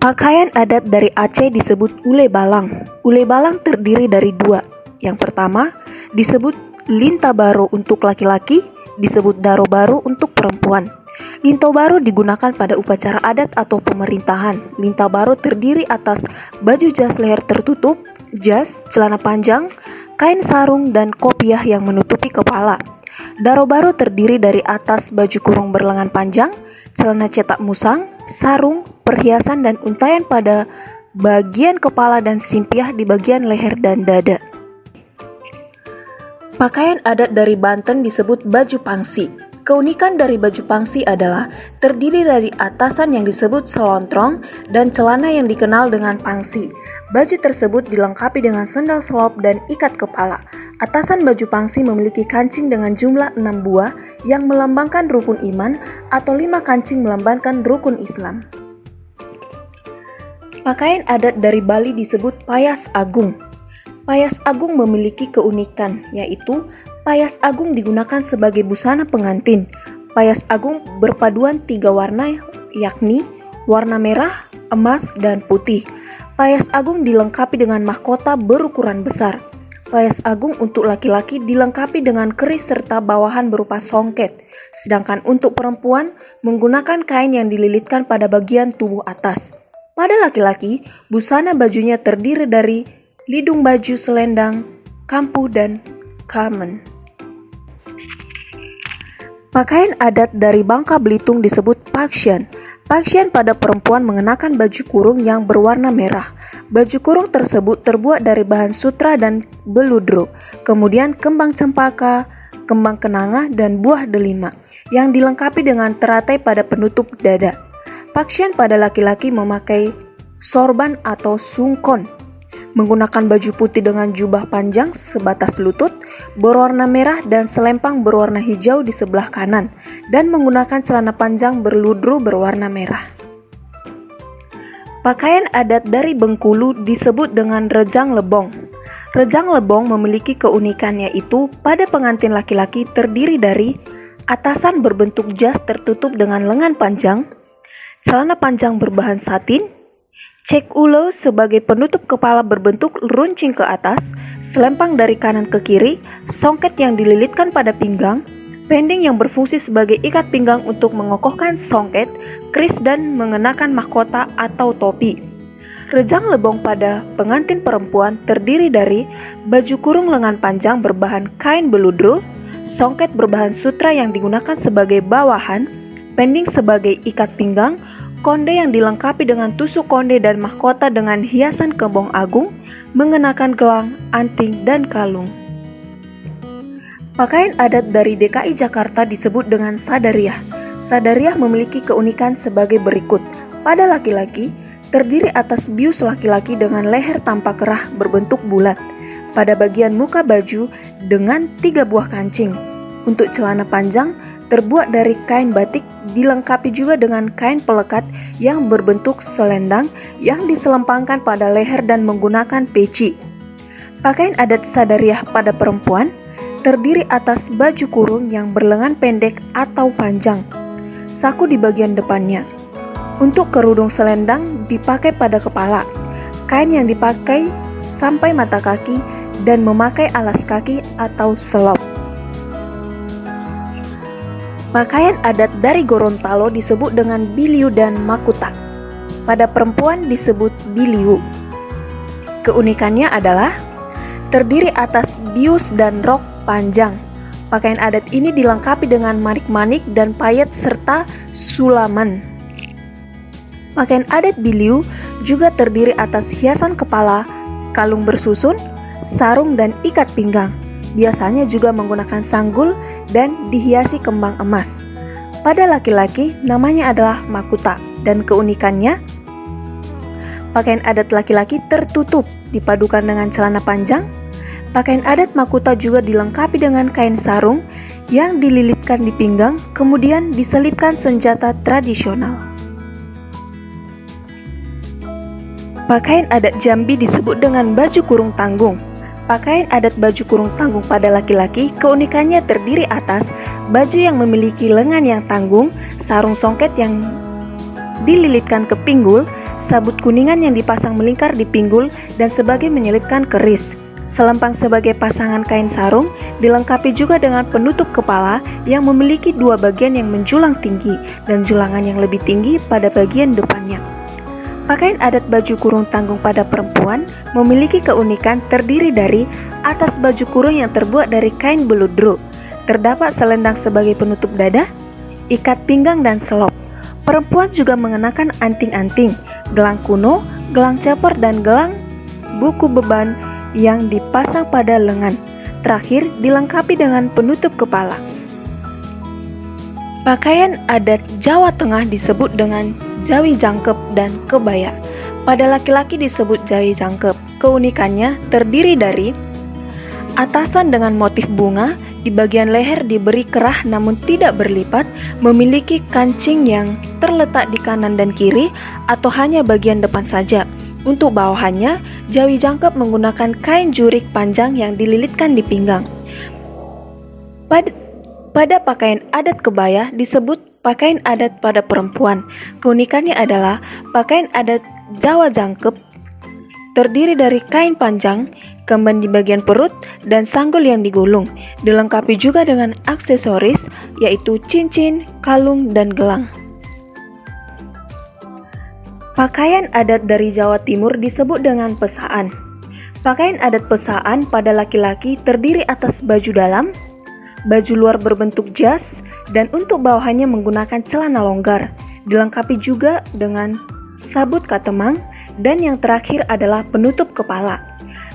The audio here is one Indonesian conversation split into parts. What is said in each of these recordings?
Pakaian adat dari Aceh disebut ule balang. Ule balang terdiri dari dua. Yang pertama disebut linta baru untuk laki-laki, disebut daro baru untuk perempuan. Linta baru digunakan pada upacara adat atau pemerintahan. Linta baru terdiri atas baju jas leher tertutup, jas, celana panjang, kain sarung, dan kopiah yang menutupi kepala. Daro baru terdiri dari atas baju kurung berlengan panjang, celana cetak musang, sarung, perhiasan dan untaian pada bagian kepala dan simpiah di bagian leher dan dada. Pakaian adat dari Banten disebut baju pangsi. Keunikan dari baju pangsi adalah terdiri dari atasan yang disebut selontrong dan celana yang dikenal dengan pangsi. Baju tersebut dilengkapi dengan sendal selop dan ikat kepala. Atasan baju pangsi memiliki kancing dengan jumlah 6 buah yang melambangkan rukun iman atau 5 kancing melambangkan rukun Islam. Pakaian adat dari Bali disebut payas agung. Payas agung memiliki keunikan, yaitu payas agung digunakan sebagai busana pengantin. Payas agung berpaduan 3 warna, yakni warna merah, emas, dan putih. Payas agung dilengkapi dengan mahkota berukuran besar. Payas agung untuk laki-laki dilengkapi dengan keris serta bawahan berupa songket, sedangkan untuk perempuan menggunakan kain yang dililitkan pada bagian tubuh atas. Pada laki-laki, busana bajunya terdiri dari lidung baju selendang, kampuh, dan kamen. Pakaian adat dari Bangka Belitung disebut paksyan. Paksyan pada perempuan mengenakan baju kurung yang berwarna merah. Baju kurung tersebut terbuat dari bahan sutra dan beludro, kemudian kembang cempaka, kembang kenanga, dan buah delima, yang dilengkapi dengan teratai pada penutup dada. Paksyan pada laki-laki memakai sorban atau sungkon, menggunakan baju putih dengan jubah panjang sebatas lutut, berwarna merah dan selempang berwarna hijau di sebelah kanan, dan menggunakan celana panjang berludru berwarna merah. Pakaian adat dari Bengkulu disebut dengan rejang lebong. Rejang lebong memiliki keunikan, yaitu pada pengantin laki-laki terdiri dari atasan berbentuk jas tertutup dengan lengan panjang, celana panjang berbahan satin, cek ulo sebagai penutup kepala berbentuk runcing ke atas, selempang dari kanan ke kiri, songket yang dililitkan pada pinggang, pending yang berfungsi sebagai ikat pinggang untuk mengokohkan songket, keris, dan mengenakan mahkota atau topi. Rejang lebong pada pengantin perempuan terdiri dari baju kurung lengan panjang berbahan kain beludru, songket berbahan sutra yang digunakan sebagai bawahan, pending sebagai ikat pinggang, konde yang dilengkapi dengan tusuk konde dan mahkota dengan hiasan kembang agung, mengenakan gelang, anting, dan kalung. Pakaian adat dari DKI Jakarta disebut dengan sadariah. Sadariah memiliki keunikan sebagai berikut. Pada laki-laki, terdiri atas bius laki-laki dengan leher tanpa kerah berbentuk bulat. Pada bagian muka baju dengan 3 buah kancing. Untuk celana panjang, terbuat dari kain batik, dilengkapi juga dengan kain pelekat yang berbentuk selendang yang diselempangkan pada leher dan menggunakan peci. Pakaian adat sadariah pada perempuan terdiri atas baju kurung yang berlengan pendek atau panjang, saku di bagian depannya. Untuk kerudung selendang dipakai pada kepala, kain yang dipakai sampai mata kaki, dan memakai alas kaki atau selop. Pakaian adat dari Gorontalo disebut dengan biliu dan makuta. Pada perempuan disebut biliu. Keunikannya adalah terdiri atas bius dan rok panjang. Pakaian adat ini dilengkapi dengan manik-manik dan payet serta sulaman. Pakaian adat biliu juga terdiri atas hiasan kepala, kalung bersusun, sarung, dan ikat pinggang. Biasanya juga menggunakan sanggul dan dihiasi kembang emas. Pada laki-laki namanya adalah makuta, dan keunikannya pakaian adat laki-laki tertutup dipadukan dengan celana panjang. Pakaian adat makuta juga dilengkapi dengan kain sarung yang dililitkan di pinggang, kemudian diselipkan senjata tradisional. Pakaian adat Jambi disebut dengan baju kurung tanggung. Pakaian adat baju kurung tanggung pada laki-laki keunikannya terdiri atas baju yang memiliki lengan yang tanggung, sarung songket yang dililitkan ke pinggul, sabut kuningan yang dipasang melingkar di pinggul dan sebagai menyelipkan keris. Selempang sebagai pasangan kain sarung, dilengkapi juga dengan penutup kepala yang memiliki dua bagian yang menjulang tinggi dan julangan yang lebih tinggi pada bagian depannya. Pakaian adat baju kurung tanggung pada perempuan memiliki keunikan terdiri dari atas baju kurung yang terbuat dari kain beludru. Terdapat selendang sebagai penutup dada, ikat pinggang dan selop. Perempuan juga mengenakan anting-anting, gelang kuno, gelang caper dan gelang buku beban yang dipasang pada lengan. Terakhir dilengkapi dengan penutup kepala. Pakaian adat Jawa Tengah disebut dengan jawi jangkep dan kebaya. Pada laki-laki disebut jawi jangkep. Keunikannya terdiri dari atasan dengan motif bunga, di bagian leher diberi kerah namun tidak berlipat, memiliki kancing yang terletak di kanan dan kiri atau hanya bagian depan saja. Untuk bawahannya, jawi jangkep menggunakan kain jurik panjang yang dililitkan di pinggang. Pada pakaian adat kebaya disebut pakaian adat pada perempuan. Keunikannya adalah pakaian adat Jawa jangkep terdiri dari kain panjang, kemben di bagian perut, dan sanggul yang digulung. Dilengkapi juga dengan aksesoris yaitu cincin, kalung, dan gelang. Pakaian adat dari Jawa Timur disebut dengan pesaan. Pakaian adat pesaan pada laki-laki terdiri atas baju dalam, baju luar berbentuk jas, dan untuk bawahannya menggunakan celana longgar. Dilengkapi juga dengan sabut katemang, dan yang terakhir adalah penutup kepala.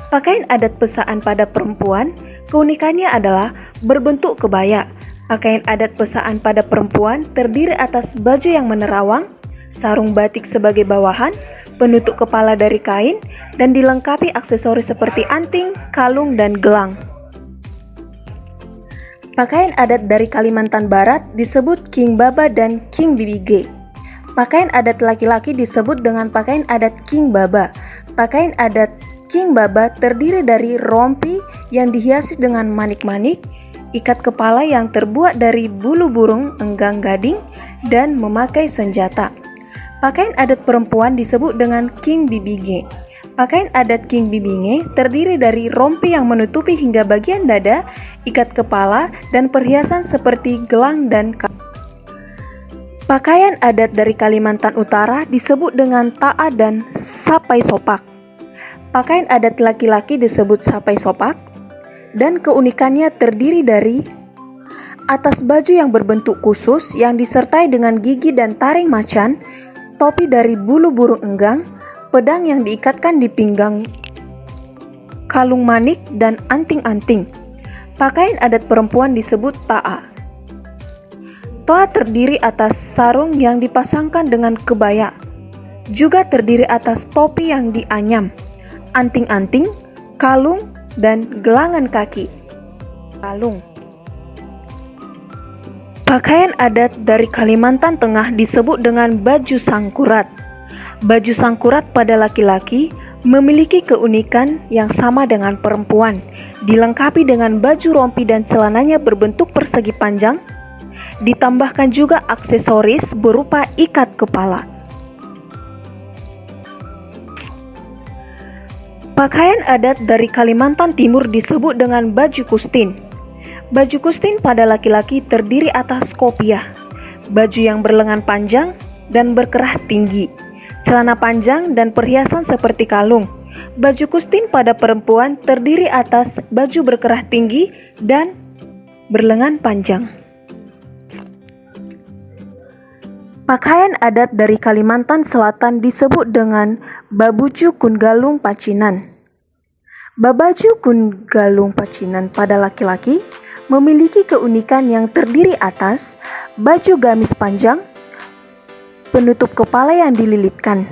Pakaian adat pesaan pada perempuan, keunikannya adalah berbentuk kebaya. Pakaian adat pesaan pada perempuan terdiri atas baju yang menerawang, sarung batik sebagai bawahan, penutup kepala dari kain, dan dilengkapi aksesoris seperti anting, kalung, dan gelang. Pakaian adat dari Kalimantan Barat disebut King Baba dan King Bibige. Pakaian adat laki-laki disebut dengan pakaian adat King Baba. Pakaian adat King Baba terdiri dari rompi yang dihiasi dengan manik-manik, ikat kepala yang terbuat dari bulu burung enggang gading, dan memakai senjata. Pakaian adat perempuan disebut dengan King Bibige. Pakaian adat King Bibige terdiri dari rompi yang menutupi hingga bagian dada, ikat kepala, dan perhiasan seperti gelang dan Pakaian adat dari Kalimantan Utara disebut dengan ta'a dan sapai sopak. Pakaian adat laki-laki disebut sapai sopak, dan keunikannya terdiri dari atas baju yang berbentuk khusus yang disertai dengan gigi dan taring macan, topi dari bulu burung enggang, pedang yang diikatkan di pinggang, kalung manik, dan anting-anting. Pakaian adat perempuan disebut ta'a. Toa terdiri atas sarung yang dipasangkan dengan kebaya, juga terdiri atas topi yang dianyam, anting-anting, kalung, dan gelangan kaki. Kalung. Pakaian adat dari Kalimantan Tengah disebut dengan baju sangkurat. Baju sangkurat pada laki-laki memiliki keunikan yang sama dengan perempuan, dilengkapi dengan baju rompi dan celananya berbentuk persegi panjang, ditambahkan juga aksesoris berupa ikat kepala. Pakaian adat dari Kalimantan Timur disebut dengan baju kustin. Baju kustin pada laki-laki terdiri atas kopiah, baju yang berlengan panjang dan berkerah tinggi, celana panjang dan perhiasan seperti kalung. Baju kustin pada perempuan terdiri atas baju berkerah tinggi dan berlengan panjang. Pakaian adat dari Kalimantan Selatan disebut dengan Babaju Kungalung Pacinan. Babaju Kungalung Pacinan pada laki-laki memiliki keunikan yang terdiri atas baju gamis panjang, penutup kepala yang dililitkan.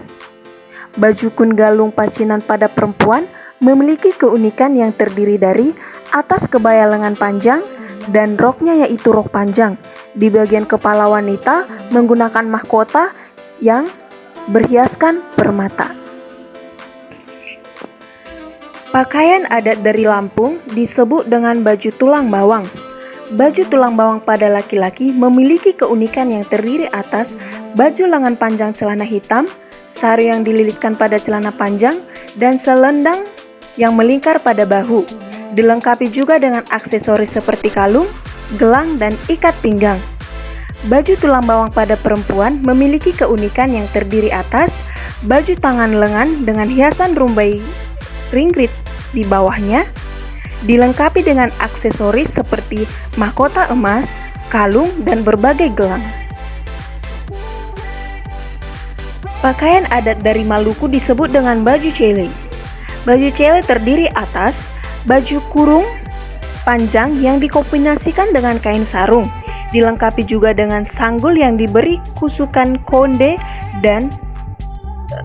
Baju Kungalung Pacinan pada perempuan memiliki keunikan yang terdiri dari atas kebaya lengan panjang dan roknya yaitu rok panjang. Di bagian kepala wanita menggunakan mahkota yang berhiaskan permata. Pakaian adat dari Lampung disebut dengan baju tulang bawang. Baju tulang bawang pada laki-laki memiliki keunikan yang terdiri atas baju lengan panjang celana hitam, sari yang dililitkan pada celana panjang, dan selendang yang melingkar pada bahu. Dilengkapi juga dengan aksesoris seperti kalung, gelang, dan ikat pinggang. Baju tulang bawang pada perempuan memiliki keunikan yang terdiri atas baju tangan lengan dengan hiasan rumbai ringrit di bawahnya, dilengkapi dengan aksesoris seperti mahkota emas, kalung, dan berbagai gelang. Pakaian adat dari Maluku disebut dengan baju cele. Baju cele terdiri atas baju kurung panjang yang dikombinasikan dengan kain sarung, dilengkapi juga dengan sanggul yang diberi kusukan konde dan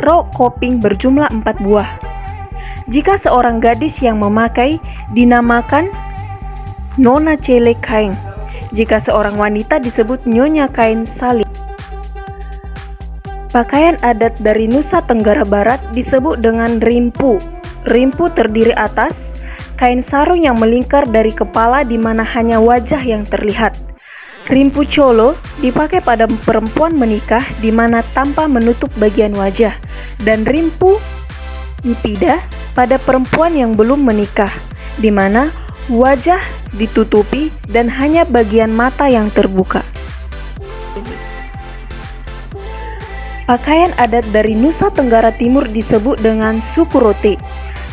rok koping berjumlah 4 buah. Jika seorang gadis yang memakai dinamakan nona cele kain, jika seorang wanita disebut nyonya kain salib. Pakaian adat dari Nusa Tenggara Barat disebut dengan rimpu. Rimpu terdiri atas kain sarung yang melingkar dari kepala di mana hanya wajah yang terlihat. Rimpu colo dipakai pada perempuan menikah di mana tanpa menutup bagian wajah, dan rimpu mpida pada perempuan yang belum menikah di mana wajah ditutupi dan hanya bagian mata yang terbuka. Pakaian adat dari Nusa Tenggara Timur disebut dengan sukurote.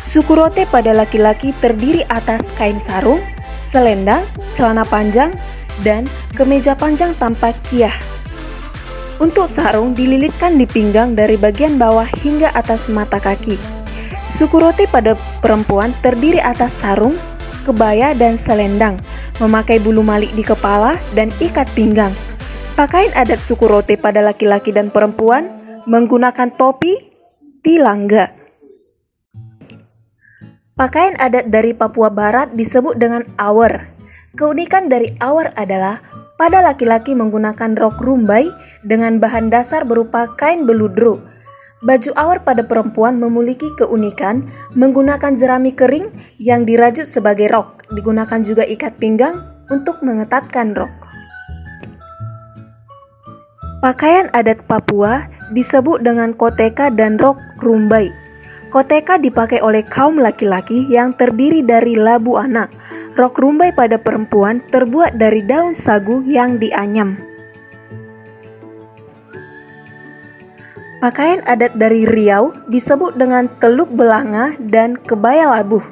Sukurote pada laki-laki terdiri atas kain sarung, selendang, celana panjang, dan kemeja panjang tanpa kiyah. Untuk sarung dililitkan di pinggang dari bagian bawah hingga atas mata kaki. Sukurote pada perempuan terdiri atas sarung, kebaya, dan selendang, memakai bulu malik di kepala dan ikat pinggang. Pakaian adat sukurote pada laki-laki dan perempuan menggunakan topi, tilangga. Pakaian adat dari Papua Barat disebut dengan awar. Keunikan dari awar adalah pada laki-laki menggunakan rok rumbai dengan bahan dasar berupa kain beludru. Baju awar pada perempuan memiliki keunikan menggunakan jerami kering yang dirajut sebagai rok. Digunakan juga ikat pinggang untuk mengetatkan rok. Pakaian adat Papua disebut dengan koteka dan rok rumbai. Koteka dipakai oleh kaum laki-laki yang terdiri dari labu anak. Rok rumbai pada perempuan terbuat dari daun sagu yang dianyam. Pakaian adat dari Riau disebut dengan teluk belanga dan kebaya labuh.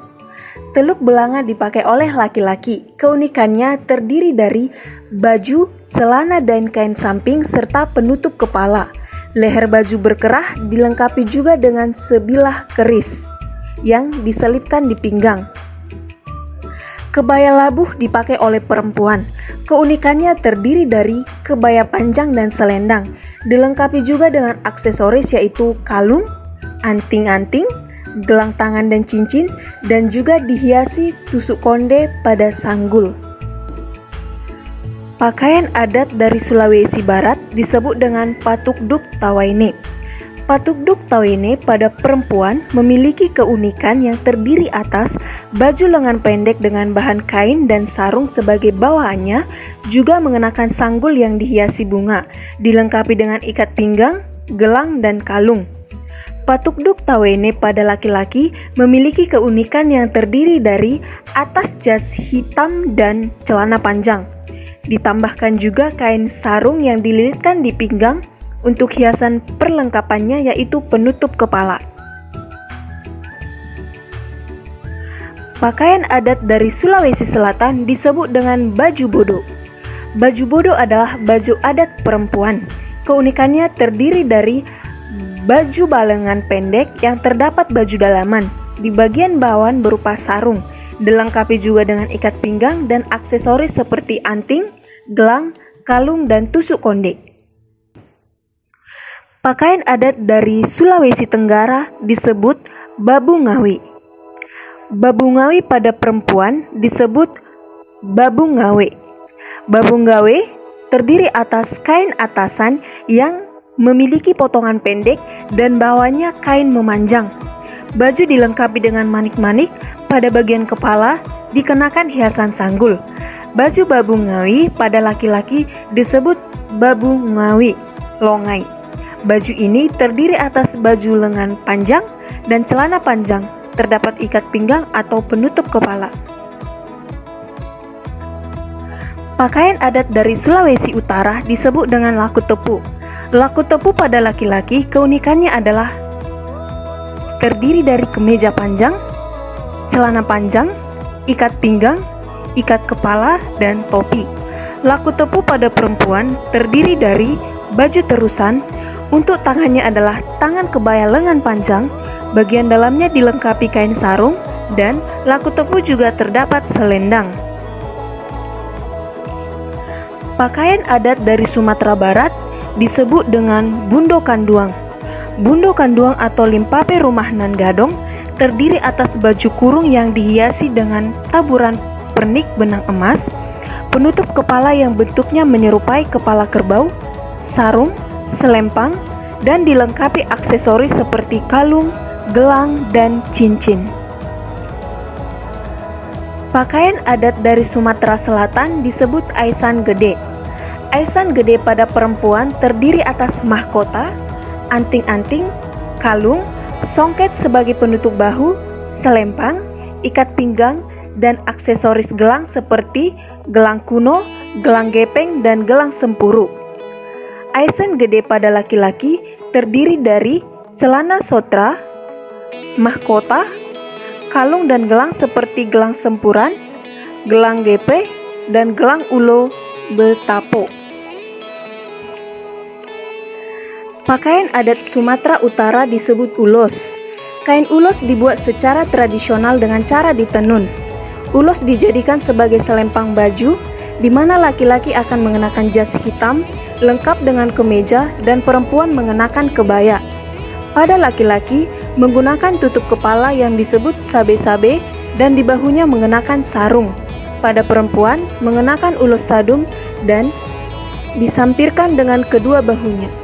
Teluk belanga dipakai oleh laki-laki. Keunikannya terdiri dari baju, celana, dan kain samping serta penutup kepala. Leher baju berkerah dilengkapi juga dengan sebilah keris yang diselipkan di pinggang. Kebaya labuh dipakai oleh perempuan. Keunikannya terdiri dari kebaya panjang dan selendang. Dilengkapi juga dengan aksesoris yaitu kalung, anting-anting, gelang tangan dan cincin, dan juga dihiasi tusuk konde pada sanggul. Pakaian adat dari Sulawesi Barat disebut dengan patukduk tawaine. Patukduk tawaine pada perempuan memiliki keunikan yang terdiri atas baju lengan pendek dengan bahan kain dan sarung sebagai bawaannya, juga mengenakan sanggul yang dihiasi bunga, dilengkapi dengan ikat pinggang, gelang, dan kalung. Patukduk tawaine pada laki-laki memiliki keunikan yang terdiri dari atas jas hitam dan celana panjang. Ditambahkan juga kain sarung yang dililitkan di pinggang untuk hiasan perlengkapannya yaitu penutup kepala. Pakaian adat dari Sulawesi Selatan disebut dengan baju bodo. Baju bodo adalah baju adat perempuan. Keunikannya terdiri dari baju balengan pendek yang terdapat baju dalaman. Di bagian bawah berupa sarung. Dilengkapi juga dengan ikat pinggang dan aksesoris seperti anting, gelang, kalung, dan tusuk konde. Pakaian adat dari Sulawesi Tenggara disebut babu ngawi. Babu ngawi pada perempuan disebut babu ngawe. Babu ngawe terdiri atas kain atasan yang memiliki potongan pendek dan bawahnya kain memanjang. Baju dilengkapi dengan manik-manik, pada bagian kepala dikenakan hiasan sanggul. Baju babu ngawi pada laki-laki disebut babu ngawi longai. Baju ini terdiri atas baju lengan panjang dan celana panjang, terdapat ikat pinggang atau penutup kepala. Pakaian adat dari Sulawesi Utara disebut dengan laku tepu. Laku tepu pada laki-laki keunikannya adalah terdiri dari kemeja panjang, celana panjang, ikat pinggang, ikat kepala, dan topi. Laku tepu pada perempuan terdiri dari baju terusan, untuk tangannya adalah tangan kebaya lengan panjang, bagian dalamnya dilengkapi kain sarung, dan laku tepu juga terdapat selendang. Pakaian adat dari Sumatera Barat disebut dengan bundo kanduang. Bundo kanduang atau limpape rumah nan gadong terdiri atas baju kurung yang dihiasi dengan taburan pernik benang emas, penutup kepala yang bentuknya menyerupai kepala kerbau, sarung, selempang, dan dilengkapi aksesoris seperti kalung, gelang, dan cincin. Pakaian adat dari Sumatera Selatan disebut aisan gede. Aisan gede pada perempuan terdiri atas mahkota, anting-anting, kalung, songket sebagai penutup bahu, selempang, ikat pinggang, dan aksesoris gelang seperti gelang kuno, gelang gepeng, dan gelang sempuru. Aisan gede pada laki-laki terdiri dari celana sotra, mahkota, kalung dan gelang seperti gelang sempuran, gelang gepe, dan gelang ulo betapo. Pakaian adat Sumatera Utara disebut ulos. Kain ulos dibuat secara tradisional dengan cara ditenun. Ulos dijadikan sebagai selempang baju, di mana laki-laki akan mengenakan jas hitam, lengkap dengan kemeja, dan perempuan mengenakan kebaya. Pada laki-laki, menggunakan tutup kepala yang disebut sabe-sabe, dan di bahunya mengenakan sarung. Pada perempuan, mengenakan ulos sadum dan disampirkan dengan kedua bahunya.